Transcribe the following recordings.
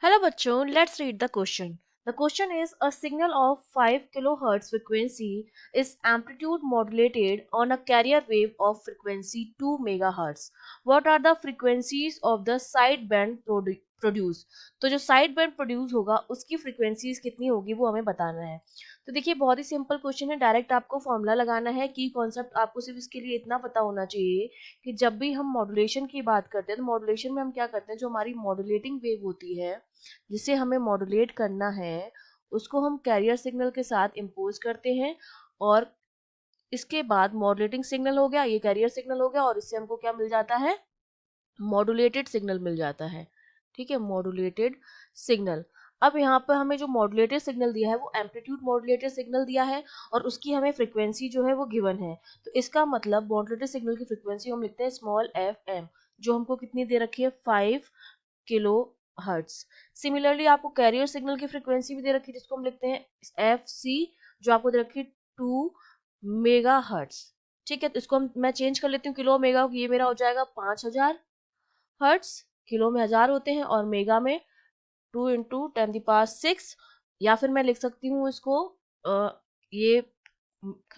Hello bachcho, let's read the question. The question is a signal of 5 kilohertz frequency is amplitude modulated on a carrier wave of frequency 2 megahertz. What are the frequencies of the sideband produce? तो जो side band produce होगा उसकी frequencies कितनी होगी वो हमें बताना है। तो देखिए बहुत ही सिंपल क्वेश्चन है, डायरेक्ट आपको फॉर्मूला लगाना है। की कॉन्सेप्ट आपको सिर्फ इसके लिए इतना पता होना चाहिए कि जब भी हम मॉड्यूलेशन की बात करते हैं तो मॉड्यूलेशन में हम क्या करते हैं, जो हमारी मॉड्यूलेटिंग वेव होती है जिसे हमें मॉड्यूलेट करना है उसको हम कैरियर सिग्नल के साथ इम्पोज करते हैं, और इसके बाद मॉड्यूलेटिंग सिग्नल हो गया, ये कैरियर सिग्नल हो गया, और इससे हमको क्या मिल जाता है, मॉड्यूलेटेड सिग्नल मिल जाता है। ठीक है, मॉड्यूलेटेड सिग्नल। अब यहाँ पर हमें जो मॉड्यूलेटेड सिग्नल दिया है वो एम्पलीट्यूड मॉड्यूलेटेड सिग्नल दिया है, और उसकी हमें फ्रीक्वेंसी जो है वो गिवन है। तो इसका मतलब मॉड्यूलेटेड सिग्नल की फ्रीक्वेंसी हम लिखते हैं स्मॉल एफ एम, जो हमको कितनी दे रखी है 5 किलो हर्ट्स। सिमिलरली आपको कैरियर सिग्नल की फ्रीक्वेंसी भी दे रखी है जिसको हम लिखते हैं एफ सी, जो आपको दे रखी है 2 मेगा हर्ट्स। ठीक है, तो इसको मैं चेंज कर लेती हूँ किलो मेगा, ये मेरा हो जाएगा 5000 हर्ट्स। किलो में 1000 होते हैं और मेगा में 2 × 10⁶, या फिर मैं लिख सकती हूँ इसको ये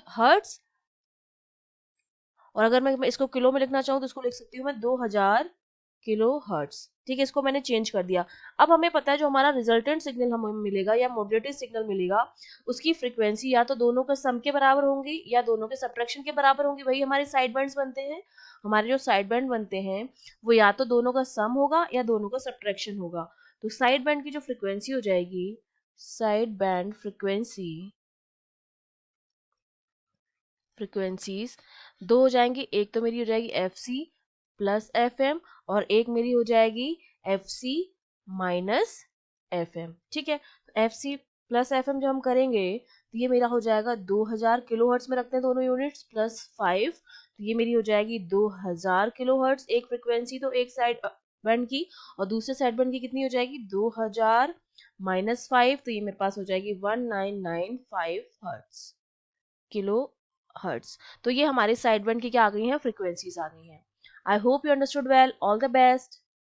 हर्ट्स, और अगर मैं इसको किलो में लिखना चाहूँ तो इसको लिख सकती हूँ मैं 2000 किलो हर्ट्स। ठीक है, इसको मैंने चेंज कर दिया। अब हमें पता है जो हमारा रिजल्टेंट सिग्नल हमें मिलेगा या मॉड्यूलेटेड सिग्नल मिलेगा उसकी फ्रीक्वेंसी या तो दोनों के सम के बराबर होंगी या दोनों के सब्ट्रैक्शन के बराबर होंगी। वही हमारे साइड बैंड्स बनते हैं। हमारे जो साइड बैंड बनते हैं वो या तो दोनों का सम होगा या दोनों का सब्ट्रैक्शन होगा। तो साइड बैंड की जो फ्रीक्वेंसी हो जाएगी, साइड बैंड फ्रीक्वेंसीज दो हो जाएंगी। एक तो मेरी हो जाएगी F C plus F M, और एक मेरी हो जाएगी F C minus F M. ठीक है, तो F C plus F M जब हम करेंगे तो ये मेरा हो जाएगा 2000 किलो हर्ट्स में रखते हैं दोनों यूनिट्स प्लस 5, तो ये मेरी हो जाएगी 2000 किलो हर्ट्स एक फ्रिक्वेंसी, तो एक साइड बैंड की, और दूसरे साइड बैंड की कितनी हो जाएगी 2000 माइनस 5, तो ये मेरे पास हो जाएगी 1995 हर्ट्स किलो हर्ट्स। तो ये हमारे साइड बैंड की क्या आ गई हैं, फ्रीक्वेंसीज आ गई हैं। I hope you understood well. All the best.